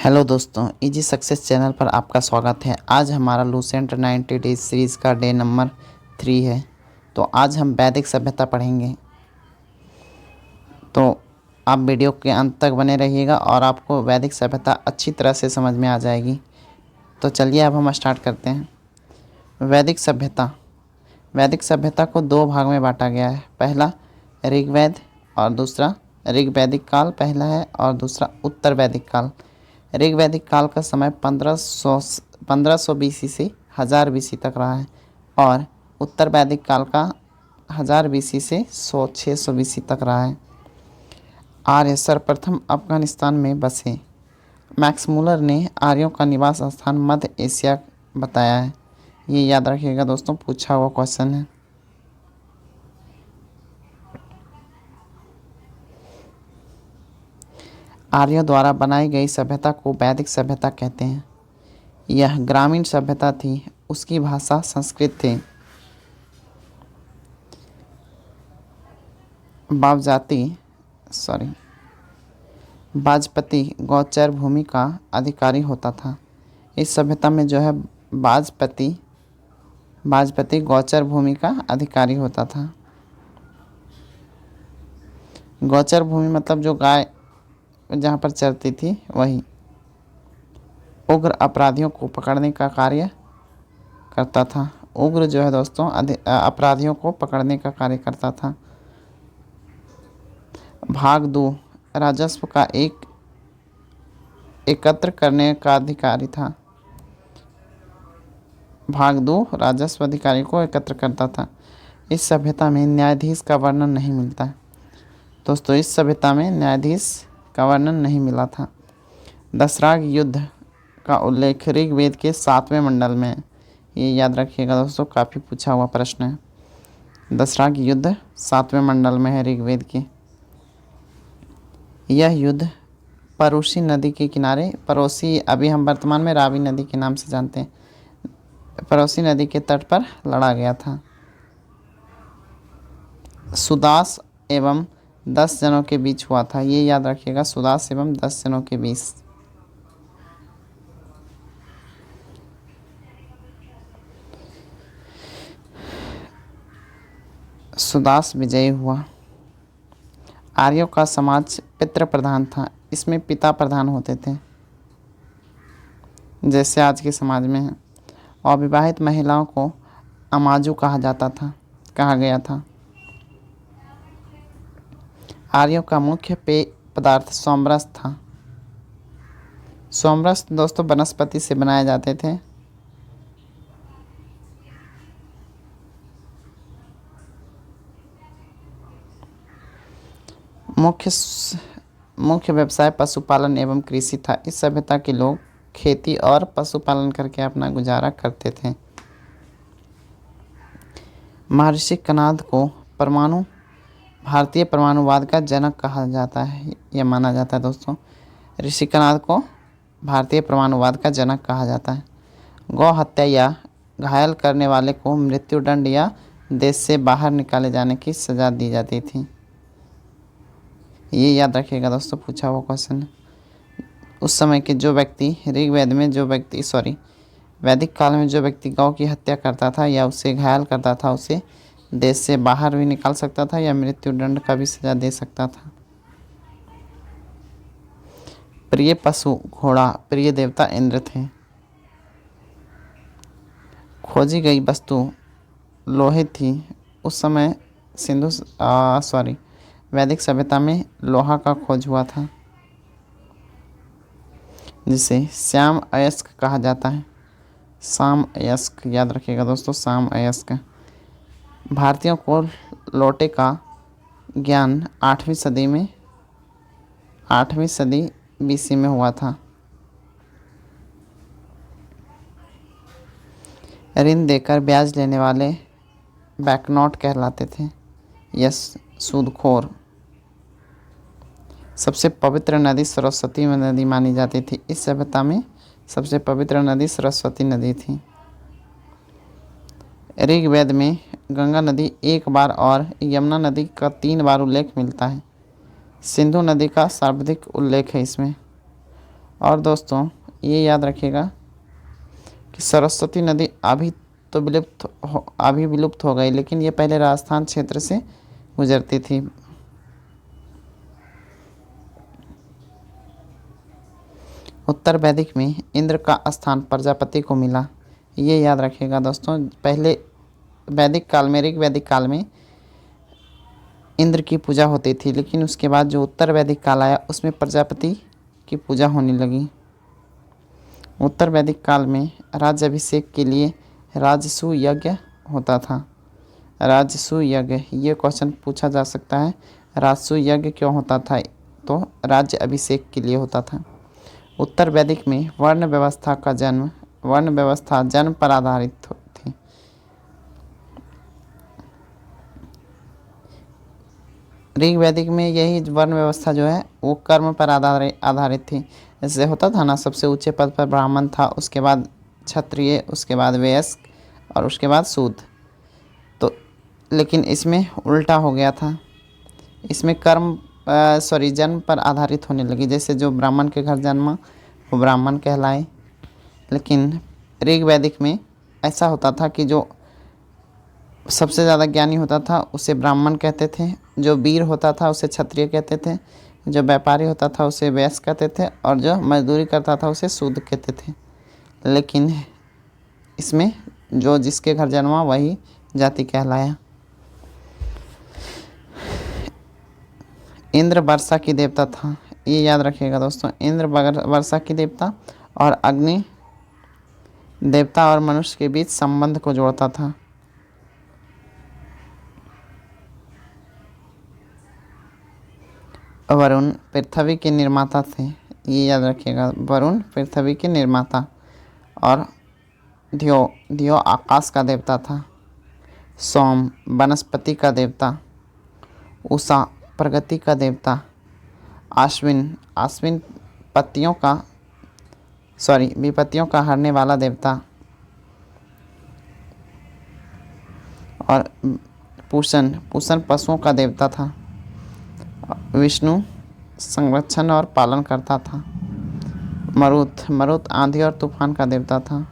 Hello दोस्तों, easy success channel पर आपका स्वागत है। आज हमारा लूसेंट 90 डेज सीरीज़ का डे नंबर 3 है। तो आज हम वैदिक सभ्यता पढ़ेंगे। तो आप वीडियो के अंत तक बने रहिएगा और आपको वैदिक सभ्यता अच्छी तरह से समझ में आ जाएगी। तो चलिए अब हम स्टार्ट करते हैं। वैदिक सभ्यता को दो भाग में बांटा गया है। पहला ऋग्वेद और दूसरा ऋग्वैदिक काल पहला है और दूसरा उत्तर वैदिक काल। ऋग्वैदिक काल का समय 1500 बीसी से 1000 बीसी तक रहा है और उत्तर वैदिक काल का 1000 बीसी से 600 बीसी तक रहा है। आर्य सर्वप्रथम अफगानिस्तान में बसे। मैक्स मूलर ने आर्यों का निवास स्थान मध्य एशिया बताया है। ये याद रखिएगा दोस्तों, पूछा हुआ क्वेश्चन है। आर्यों द्वारा बनाई गई सभ्यता को वैदिक सभ्यता कहते हैं। यह ग्रामीण सभ्यता थी। उसकी भाषा संस्कृत थी। वाजपति गौचर भूमि का अधिकारी होता था। इस सभ्यता में जो है वाजपति गौचर भूमि का अधिकारी होता था। गौचर भूमि मतलब जो गाय जहाँ पर चरती थी वही। उग्र अपराधियों को पकड़ने का कार्य करता था। उग्र जो है दोस्तों अपराधियों को पकड़ने का कार्य करता था। भाग 2 राजस्व का एकत्र करने का अधिकारी था। भाग 2 राजस्व अधिकारी को एकत्र करता था। इस सभ्यता में न्यायाधीश का वर्णन नहीं मिलता है दोस्तों। इस सभ्यता में न्यायाधीश का वर्णन नहीं मिला था। दशराग युद्ध का उल्लेख ऋग्वेद के 7वें मंडल में है। ये याद रखिएगा दोस्तों, काफ़ी पूछा हुआ प्रश्न है। दशराग युद्ध 7वें मंडल में है ऋग्वेद के। यह युद्ध परुषी नदी के किनारे, पड़ोसी अभी हम वर्तमान में रावी नदी के नाम से जानते हैं, पड़ोसी नदी के तट पर लड़ा गया था। सुदास एवं 10 जनों के बीच हुआ था। ये याद रखिएगा, सुदास एवं 10 जनों के बीच। सुदास विजयी हुआ। आर्यों का समाज पितृ प्रधान था। इसमें पिता प्रधान होते थे जैसे आज के समाज में है। अविवाहित महिलाओं को अमाजू कहा गया था। आर्यों का मुख्य पेय पदार्थ सोमरस था। सोमरस दोस्तों वनस्पति से बनाए जाते थे। मुख्य व्यवसाय पशुपालन एवं कृषि था। इस सभ्यता के लोग खेती और पशुपालन करके अपना गुजारा करते थे। महर्षि कणाद को भारतीय परमाणुवाद का जनक कहा जाता है। यह माना जाता है दोस्तों। ऋषि कणाद को भारतीय परमाणुवाद का जनक कहा जाता है। गौ हत्या या घायल करने वाले को मृत्युदंड या देश से बाहर निकाले जाने की सजा दी जाती थी। ये याद रखिएगा दोस्तों, पूछा हुआ क्वेश्चन है। उस समय के जो व्यक्ति वैदिक काल में जो व्यक्ति गौ की हत्या करता था या उसे घायल करता था, उसे देश से बाहर भी निकाल सकता था या मृत्युदंड का भी सजा दे सकता था। प्रिय पशु घोड़ा, प्रिय देवता इंद्र थे। खोजी गई वस्तु लोहे थी। उस समय वैदिक सभ्यता में लोहा का खोज हुआ था जिसे श्याम अयस्क कहा जाता है। शाम अयस्क याद रखिएगा दोस्तों, शाम अयस्क। भारतीयों को लोटे का ज्ञान 8वीं सदी बीसी में हुआ था। ऋण देकर ब्याज लेने वाले बैकनॉट कहलाते थे। यस सूदखोर। सबसे पवित्र नदी सरस्वती नदी मानी जाती थी। इस सभ्यता में सबसे पवित्र नदी सरस्वती नदी थी। ऋग्वेद में गंगा नदी 1 बार और यमुना नदी का 3 बार उल्लेख मिलता है। सिंधु नदी का सर्वाधिक उल्लेख है इसमें। और दोस्तों ये याद रखिएगा कि सरस्वती नदी अभी विलुप्त हो गई, लेकिन ये पहले राजस्थान क्षेत्र से गुजरती थी। उत्तर वैदिक में इंद्र का स्थान प्रजापति को मिला, ये याद रखिएगा दोस्तों। पहले वैदिक काल में, ऋग वैदिक काल में इंद्र की पूजा होती थी, लेकिन उसके बाद जो उत्तर वैदिक काल आया उसमें प्रजापति की पूजा होने लगी। उत्तर वैदिक काल में राज्याभिषेक के लिए राजसूय यज्ञ होता था। राजसूय यज्ञ, ये क्वेश्चन पूछा जा सकता है, राजसूय यज्ञ क्यों होता था? तो राज्य अभिषेक के लिए होता था। उत्तर वैदिक में वर्ण व्यवस्था जन्म पर आधारित थी। ऋग वैदिक में यही वर्ण व्यवस्था जो है वो कर्म पर आधारित थी। जैसे होता था ना, सबसे ऊंचे पद पर ब्राह्मण था, उसके बाद क्षत्रिय, उसके बाद वयस्क और उसके बाद शूद्र। तो लेकिन इसमें उल्टा हो गया था, इसमें जन्म पर आधारित होने लगी। जैसे जो ब्राह्मण के घर जन्मा वो ब्राह्मण कहलाए। लेकिन ऋग वैदिक में ऐसा होता था कि जो सबसे ज़्यादा ज्ञानी होता था उसे ब्राह्मण कहते थे, जो वीर होता था उसे क्षत्रिय कहते थे, जो व्यापारी होता था उसे वैश्य कहते थे, और जो मजदूरी करता था उसे शूद्र कहते थे। लेकिन इसमें जो जिसके घर जन्मा वही जाति कहलाया। इंद्र वर्षा की देवता था, ये याद रखिएगा दोस्तों। इंद्र वर्षा की देवता और अग्नि देवता और मनुष्य के बीच संबंध को जोड़ता था। वरुण पृथ्वी के निर्माता थे, ये याद रखिएगा। वरुण पृथ्वी के निर्माता। और धियो आकाश का देवता था। सोम वनस्पति का देवता। उषा प्रगति का देवता। आश्विन विपत्तियों का हरने वाला देवता। और पूषण पशुओं का देवता था। विष्णु संरक्षण और पालन करता था। मरुत आंधी और तूफान का देवता था।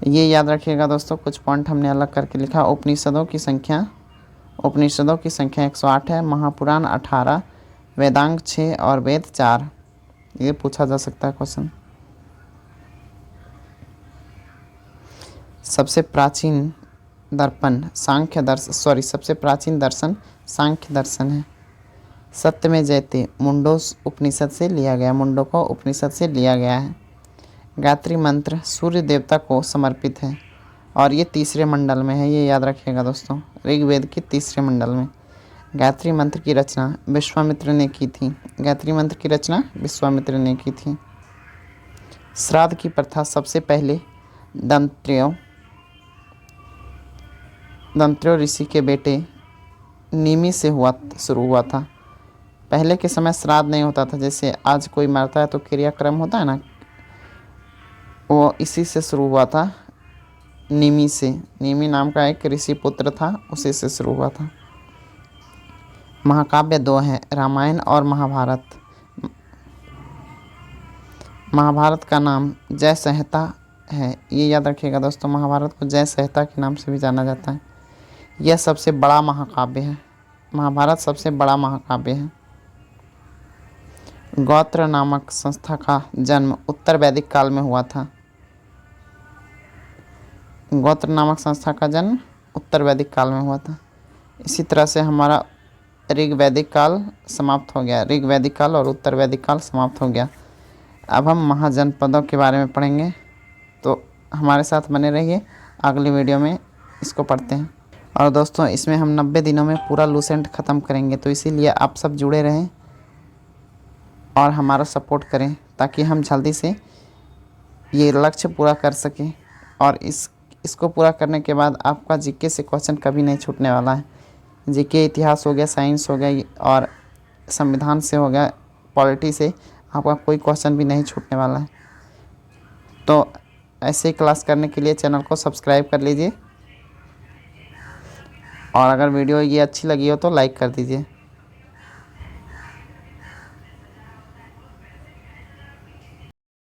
ये याद रखिएगा दोस्तों, कुछ पॉइंट हमने अलग करके लिखा। उपनिषदों की संख्या 108 है, महापुराण 18, वेदांग 6 और वेद 4। ये पूछा जा सकता है क्वेश्चन। सबसे प्राचीन दर्शन सांख्य दर्शन है। सत्य में जयते मुंडोस उपनिषद से लिया गया, मुंडको उपनिषद से लिया गया है। गायत्री मंत्र सूर्य देवता को समर्पित है और ये तीसरे मंडल में है, ये याद रखिएगा दोस्तों, ऋग्वेद के तीसरे मंडल में। गायत्री मंत्र की रचना विश्वामित्र ने की थी। श्राद्ध की प्रथा सबसे पहले दंत्रियो ऋषि के बेटे निमि से शुरू हुआ था। पहले के समय श्राद्ध नहीं होता था, जैसे आज कोई मरता है तो क्रियाक्रम होता है ना, वो इसी से शुरू हुआ था, निमि से। निमि नाम का एक ऋषि पुत्र था, उसी से शुरू हुआ था। महाकाव्य 2 हैं, रामायण और महाभारत। महाभारत का नाम जय संहिता है, ये याद रखिएगा दोस्तों। महाभारत को जय संहिता के नाम से भी जाना जाता है। यह सबसे बड़ा महाकाव्य है, महाभारत सबसे बड़ा महाकाव्य है। गोत्र नामक संस्था का जन्म उत्तर वैदिक काल में हुआ था। गोत्र नामक संस्था का जन्म उत्तर वैदिक काल में हुआ था। इसी तरह से हमारा ऋग वैदिक काल समाप्त हो गया, ऋग वैदिक काल और उत्तर वैदिक काल समाप्त हो गया। अब हम महाजनपदों के बारे में पढ़ेंगे, तो हमारे साथ बने रहिए, अगली वीडियो में इसको पढ़ते हैं। और दोस्तों इसमें हम 90 दिनों में पूरा लूसेंट ख़त्म करेंगे, तो इसीलिए आप सब जुड़े रहें और हमारा सपोर्ट करें ताकि हम जल्दी से ये लक्ष्य पूरा कर सकें। और इसको पूरा करने के बाद आपका जीके से क्वेश्चन कभी नहीं छूटने वाला है। जीके इतिहास हो गया, साइंस हो गया और संविधान से हो गया, पॉलिटी से आपका कोई क्वेश्चन भी नहीं छूटने वाला है। तो ऐसे ही क्लास करने के लिए चैनल को सब्सक्राइब कर लीजिए और अगर वीडियो ये अच्छी लगी हो तो लाइक कर दीजिए।